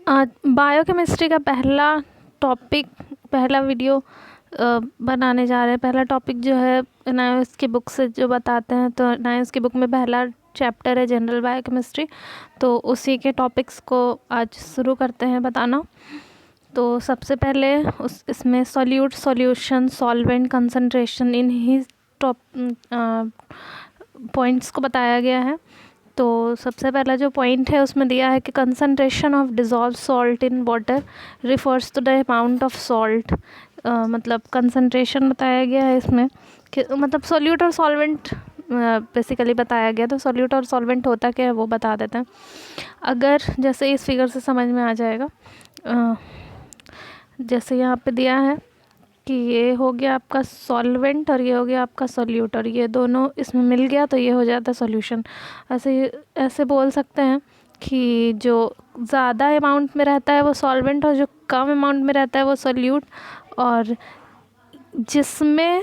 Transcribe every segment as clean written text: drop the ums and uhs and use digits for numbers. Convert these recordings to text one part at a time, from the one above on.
आज बायोकेमिस्ट्री का पहला वीडियो बनाने जा रहे हैं। पहला टॉपिक जो है नायोस की बुक से जो बताते हैं, तो नायोस की बुक में पहला चैप्टर है जनरल बायोकेमिस्ट्री, तो उसी के टॉपिक्स को आज शुरू करते हैं बताना। तो सबसे पहले इसमें solution, solvent, concentration in he points को बताया गया है। तो सबसे पहला जो पॉइंट है उसमें दिया है कि concentration of dissolve salt in water refers to the amount of salt. मतलब कंसंट्रेशन बताया गया है इसमें कि मतलब सॉल्यूट और सॉल्वेंट बेसिकली बताया गया। तो सॉल्यूट और सॉल्वेंट होता क्या है वो बता देते हैं। अगर जैसे इस फिगर से समझ में आ जाएगा, जैसे यहाँ पे दिया है कि ये हो गया आपका सॉल्वेंट और ये हो गया आपका सॉल्यूट, और ये दोनों इसमें मिल गया तो ये हो जाता है सॉल्यूशन। ऐसे बोल सकते हैं कि जो ज़्यादा अमाउंट में रहता है वो सॉल्वेंट और जो कम अमाउंट में रहता है वो सॉल्यूट, और जिसमें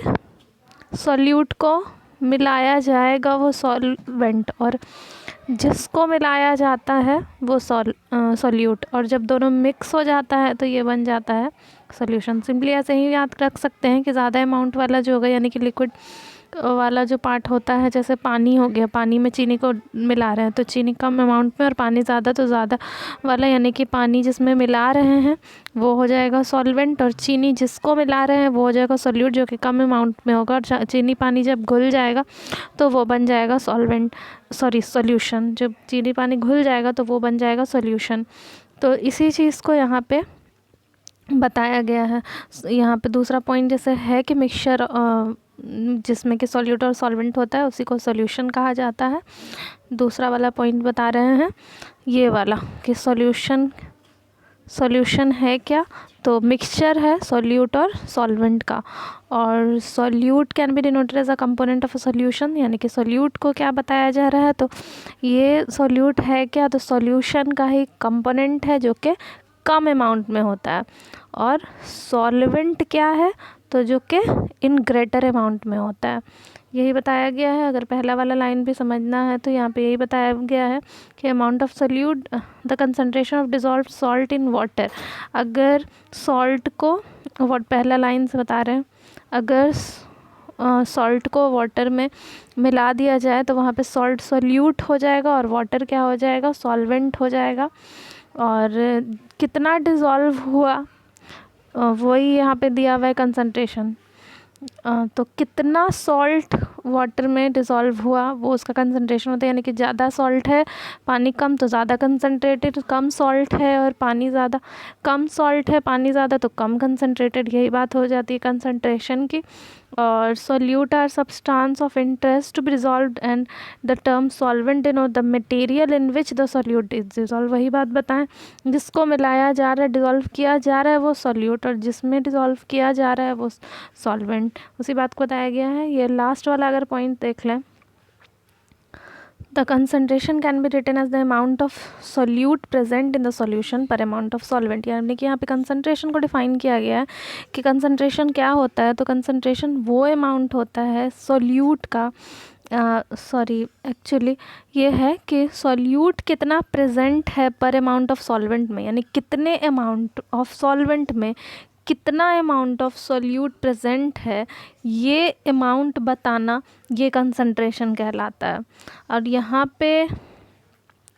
सॉल्यूट को मिलाया जाएगा वो सॉल्वेंट, और जिसको मिलाया जाता है वो सॉल्यूट, और जब दोनों मिक्स हो जाता है तो ये बन जाता है सॉल्यूशन। सिंपली ऐसे ही याद रख सकते हैं कि ज़्यादा अमाउंट वाला जो होगा, यानी कि लिक्विड वाला जो पार्ट होता है, जैसे पानी हो गया, पानी में चीनी को मिला रहे हैं तो चीनी कम अमाउंट में और पानी ज़्यादा, तो ज़्यादा वाला यानी कि पानी जिसमें मिला रहे हैं वो हो जाएगा सॉल्वेंट, और चीनी जिसको मिला रहे हैं वो हो जाएगा सॉल्यूट जो कि कम अमाउंट में होगा। और चीनी पानी जब घुल जाएगा तो वो बन जाएगा सॉल्यूशन। जब चीनी पानी घुल जाएगा तो वो बन जाएगा सॉल्यूशन। तो इसी चीज़ को यहाँ पे बताया गया है। यहाँ पे दूसरा पॉइंट जैसे है कि मिक्सचर जिसमें कि सॉल्यूट और सॉल्वेंट होता है उसी को सॉल्यूशन कहा जाता है। दूसरा वाला पॉइंट बता रहे हैं ये वाला कि सॉल्यूशन है क्या, तो मिक्सचर है सॉल्यूट और सॉल्वेंट का, और solute can be denoted as a component of a solution. यानी कि सॉल्यूट को क्या बताया जा रहा है, तो ये सॉल्यूट है क्या, तो सॉल्यूशन का ही कंपोनेंट है जो कि कम अमाउंट में होता है, और सॉल्वेंट क्या है तो जो कि इन ग्रेटर अमाउंट में होता है। यही बताया गया है। अगर पहला वाला लाइन भी समझना है तो यहाँ पे यही बताया गया है कि amount of solute the concentration of dissolved salt in water. अगर सॉल्ट को पहला लाइन से बता रहे हैं, अगर सॉल्ट को वाटर में मिला दिया जाए तो वहाँ पे सॉल्ट सॉल्यूट हो जाएगा और वाटर क्या हो जाएगा, सॉल्वेंट हो जाएगा। और कितना डिज़ोल्व हुआ वही यहाँ पे दिया हुआ है कंसंट्रेशन। तो कितना सॉल्ट वाटर में डिज़ोल्व हुआ वो उसका कंसंट्रेशन होता है। यानी कि ज़्यादा सॉल्ट है, पानी कम तो ज़्यादा कंसंट्रेटेड, कम सॉल्ट है और पानी ज़्यादा, कम सॉल्ट है पानी ज़्यादा तो कम कंसंट्रेटेड। यही बात हो जाती है कंसंट्रेशन की। और solute are substance of interest to be dissolved and the term solvent denote the material in which the solute is dissolve. वही बात बताएं, जिसको मिलाया जा रहा है, डिज़ोल्व किया जा रहा है वो सॉल्यूट, और जिसमें डिज़ोल्व किया जा रहा है वो सॉल्वेंट। उसी बात को बताया गया है। ये लास्ट वाला अगर पॉइंट देख लें, the concentration can be written as the amount of solute present in the solution per amount of solvent. यानी कि यहाँ पे कंसंट्रेशन को डिफाइन किया गया है कि कंसंट्रेशन क्या होता है, तो कंसंट्रेशन वो अमाउंट होता है सॉल्यूट का, एक्चुअली ये है कि सॉल्यूट कितना प्रेजेंट है पर अमाउंट ऑफ सॉल्वेंट में, यानी कितने अमाउंट ऑफ सॉल्वेंट में कितना अमाउंट ऑफ सॉल्यूट प्रेजेंट है, ये अमाउंट बताना ये कंसंट्रेशन कहलाता है। और यहाँ पे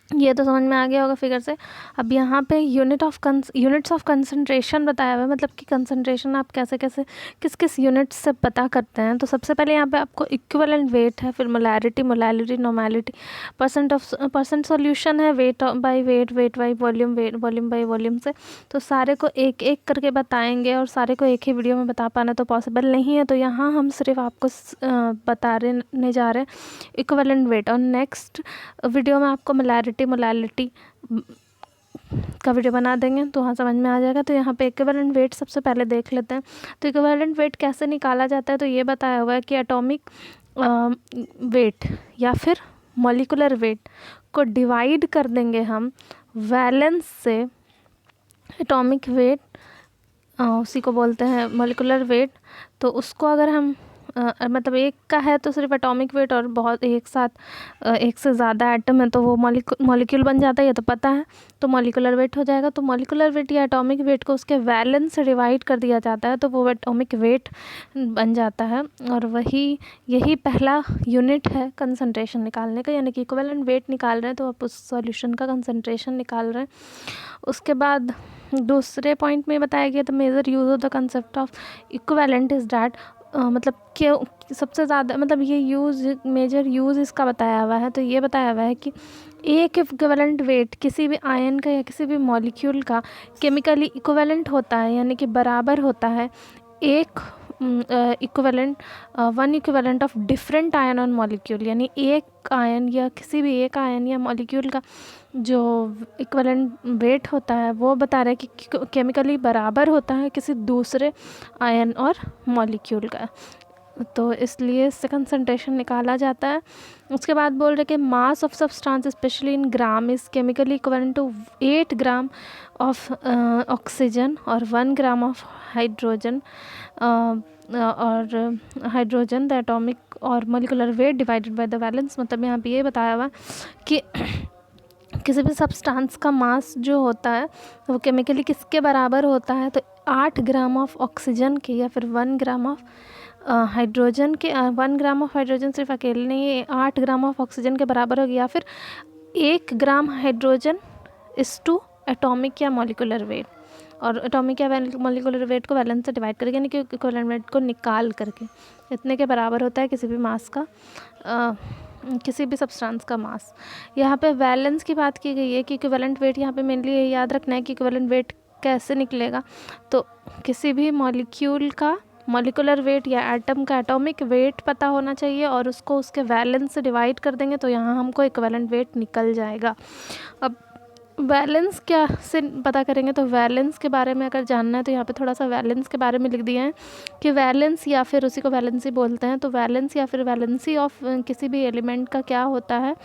ये तो समझ में आ गया होगा फिगर से। अब यहाँ पे यूनिट्स ऑफ कंसंट्रेशन बताया हुआ है, मतलब कि कंसंट्रेशन आप कैसे कैसे किस किस यूनिट्स से पता करते हैं। तो सबसे पहले यहाँ पे आपको इक्विवेलेंट वेट है, फिर मोलैरिटी, नॉर्मेलिटी, परसेंट सॉल्यूशन है, weight by weight, weight by volume, volume by volume से। तो सारे को एक एक करके बताएंगे और सारे को एक ही वीडियो में बता पाना तो पॉसिबल नहीं है, तो यहाँ हम सिर्फ आपको बताने जा रहे हैं इक्विवेलेंट वेट, और नेक्स्ट वीडियो में आपको मोलैरिटी का वीडियो बना देंगे तो वहाँ समझ में आ जाएगा। तो यहाँ पे इक्विवेलेंट वेट सबसे पहले देख लेते हैं। तो इक्विवेलेंट वेट कैसे निकाला जाता है, तो ये बताया हुआ है कि एटॉमिक वेट या फिर मॉलिक्यूलर वेट को डिवाइड कर देंगे हम वैलेंस से। एटॉमिक वेट उसी को बोलते हैं मॉलिक्यूलर वेट। तो उसको अगर हम मतलब एक का है तो सिर्फ एटॉमिक वेट, और बहुत एक साथ एक से ज़्यादा एटम है तो वो मॉलिक्यूल बन जाता है, ये तो पता है, तो मॉलिकुलर वेट हो जाएगा। तो मॉलिकुलर वेट या एटॉमिक वेट को उसके वैलेंस से डिवाइड कर दिया जाता है तो वो एटॉमिक वेट बन जाता है। और यही पहला यूनिट है कंसंट्रेशन निकालने का, यानी कि इक्विवेलेंट वेट निकाल रहे हैं तो आप उस सॉल्यूशन का कंसंट्रेशन निकाल रहे हैं। उसके बाद दूसरे पॉइंट में बताया गया, the major use of the concept of equivalent is that, मतलब क्यों सबसे ज़्यादा, मतलब ये मेजर यूज़ इसका बताया हुआ है। तो ये बताया हुआ है कि एक इक्विवेलेंट वेट किसी भी आयन का या किसी भी मॉलिक्यूल का केमिकली इक्विवेलेंट होता है, यानी कि बराबर होता है एक equivalent one equivalent of different ion on molecule, यानी एक आयन या किसी भी एक आयन या मॉलिक्यूल का जो इक्विवेलेंट वेट होता है वो बता रहा है कि केमिकली बराबर होता है किसी दूसरे आयन और मॉलिक्यूल का, तो इसलिए इससे कंसंट्रेशन निकाला जाता है। उसके बाद बोल रहे कि mass of substance specially in gram is chemically equivalent to 8 gram of oxygen और 1 ग्राम ऑफ हाइड्रोजन, और हाइड्रोजन द एटॉमिक और molecular weight divided by the valence. मतलब यहाँ पे ये बताया हुआ कि किसी भी सब्सटेंस का मास जो होता है वो केमिकली किसके बराबर होता है, तो 8 ग्राम ऑफ ऑक्सीजन के या फिर 1 ग्राम ऑफ हाइड्रोजन के, 1 ग्राम ऑफ हाइड्रोजन सिर्फ अकेले नहीं है, 8 ग्राम ऑफ ऑक्सीजन के बराबर होगी, या फिर 1 ग्राम हाइड्रोजन इस टू एटॉमिक या मॉलिकुलर वेट, और एटॉमिक या मॉलिकुलर वेट को वैलेंस से डिवाइड करके, यानी कि इक्विवेलेंट वेट को निकाल करके इतने के बराबर होता है किसी भी मास का, किसी भी सब्सटेंस का मास। यहाँ पे वैलेंस की बात की गई है कि इक्विवेलेंट वेट यहाँ पे मेनली याद रखना है कि इक्विवेलेंट वेट कैसे निकलेगा, तो किसी भी मॉलिक्यूल का मॉलिकुलर वेट या एटम का एटॉमिक वेट पता होना चाहिए और उसको उसके वैलेंस से डिवाइड कर देंगे तो यहाँ हमको इक्विवेलेंट वेट निकल जाएगा। अब वैलेंस क्या से पता करेंगे, तो वैलेंस के बारे में अगर जानना है तो यहाँ पे थोड़ा सा वैलेंस के बारे में लिख दिया है कि वैलेंस या फिर उसी को वैलेंसी बोलते हैं, तो वैलेंस या फिर वैलेंसी ऑफ किसी भी एलिमेंट का क्या होता है,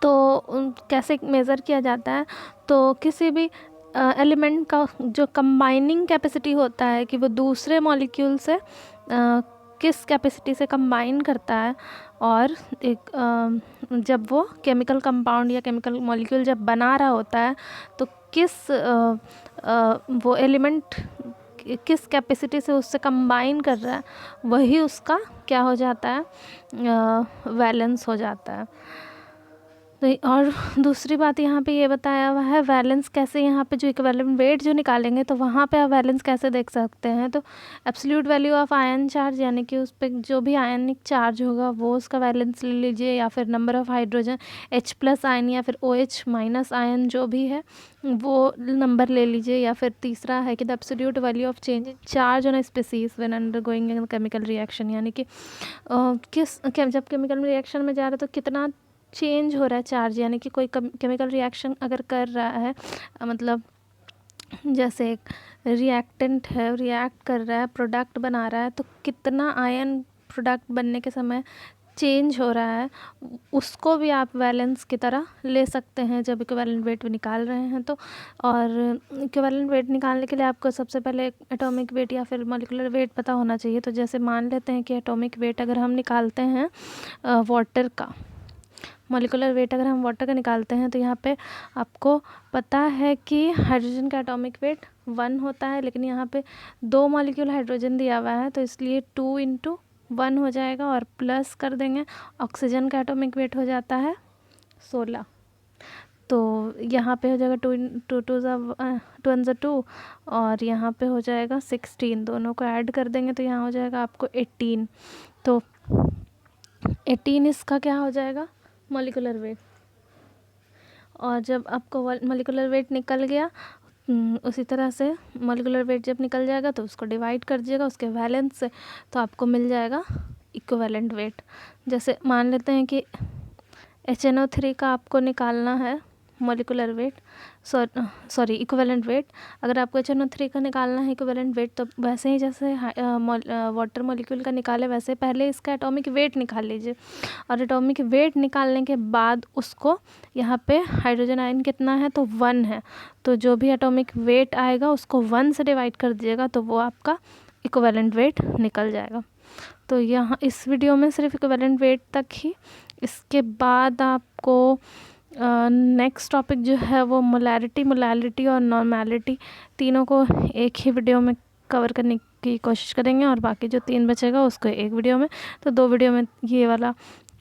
तो कैसे मेज़र किया जाता है, तो किसी भी एलिमेंट का जो कंबाइनिंग कैपेसिटी होता है कि वो दूसरे मॉलिक्यूल से किस कैपेसिटी से कंबाइन करता है, और एक जब वो केमिकल कंपाउंड या केमिकल मॉलिक्यूल जब बना रहा होता है तो किस वो एलिमेंट किस कैपेसिटी से उससे कंबाइन कर रहा है, वही उसका क्या हो जाता है, वैलेंस हो जाता है। तो और दूसरी बात यहाँ पे ये बताया हुआ है वैलेंस कैसे, यहाँ पे जो इक्विवेलेंट वेट जो निकालेंगे तो वहाँ पे आप वैलेंस कैसे देख सकते हैं, तो absolute value of ion charge, यानी कि उस पर जो भी आयनिक चार्ज होगा वो उसका वैलेंस ले लीजिए, या फिर number of hydrogen H+ ion या फिर OH- आयन जो भी है वो नंबर ले लीजिए, या फिर तीसरा है कि the absolute value of change in charge on a species when undergoing chemical reaction, यानी कि जब केमिकल रिएक्शन में जा रहा है तो कितना चेंज हो रहा है चार्ज, यानी कि कोई केमिकल रिएक्शन अगर कर रहा है, मतलब जैसे एक रिएक्टेंट है रिएक्ट कर रहा है प्रोडक्ट बना रहा है, तो कितना आयन प्रोडक्ट बनने के समय चेंज हो रहा है, उसको भी आप वैलेंस की तरह ले सकते हैं जब इक्विवेलेंट वेट निकाल रहे हैं तो। और इक्विवेलेंट वेट निकालने के लिए आपको सबसे पहले एटॉमिक वेट या फिर मॉलिकुलर वेट पता होना चाहिए। तो जैसे मान लेते हैं कि एटॉमिक वेट अगर हम निकालते हैं वाटर का, मॉलिकुलर वेट अगर हम वाटर का निकालते हैं, तो यहाँ पे आपको पता है कि हाइड्रोजन का एटॉमिक वेट 1 होता है, लेकिन यहाँ पे 2 मॉलिक्यूल हाइड्रोजन दिया हुआ है तो इसलिए 2 × 1 हो जाएगा, और प्लस कर देंगे ऑक्सीजन का एटॉमिक वेट हो जाता है 16, तो यहाँ पे हो जाएगा 2 × 2 और यहाँ पे हो जाएगा 16, दोनों को ऐड कर देंगे तो यहाँ हो जाएगा आपको 18, तो 18 इसका क्या हो जाएगा मॉलिकुलर वेट। और जब आपको मॉलिकुलर वेट निकल गया, उसी तरह से मॉलिकुलर वेट जब निकल जाएगा तो उसको डिवाइड कर दीजिएगा उसके वैलेंस से, तो आपको मिल जाएगा इक्विवेलेंट वेट। जैसे मान लेते हैं कि HNO3 का आपको निकालना है molecular weight, sorry equivalent weight. अगर आपको HNO3 का निकालना है इक्विवेलेंट वेट, तो वैसे ही जैसे वाटर मॉलिक्यूल का निकाले वैसे पहले इसका एटॉमिक वेट निकाल लीजिए, और एटॉमिक वेट निकालने के बाद उसको यहाँ पे हाइड्रोजन आयन कितना है तो 1 है, तो जो भी एटॉमिक वेट आएगा उसको 1 से डिवाइड कर दीजिएगा तो वो आपका इक्विवेलेंट वेट निकल जाएगा। तो यहाँ इस वीडियो में सिर्फ इक्विवेलेंट वेट तक ही। इसके बाद आपको नेक्स्ट टॉपिक जो है वो मोलैलिटी और नॉर्मैलिटी, तीनों को एक ही वीडियो में कवर करने की कोशिश करेंगे, और बाकी जो 3 बचेगा उसको एक वीडियो में, तो 2 वीडियो में ये वाला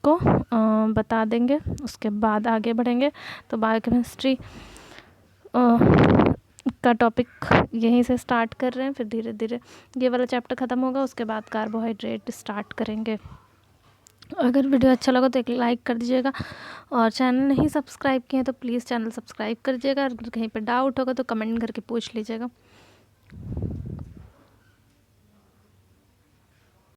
को बता देंगे। उसके बाद आगे बढ़ेंगे। तो बायोकेमिस्ट्री का टॉपिक यहीं से स्टार्ट कर रहे हैं, फिर धीरे धीरे ये वाला चैप्टर ख़त्म होगा, उसके बाद कार्बोहाइड्रेट स्टार्ट करेंगे। अगर वीडियो अच्छा लगा तो एक लाइक कर दीजिएगा, और चैनल नहीं सब्सक्राइब किए तो प्लीज़ चैनल सब्सक्राइब कर दीजिएगा। अगर कहीं पर डाउट होगा तो कमेंट करके पूछ लीजिएगा।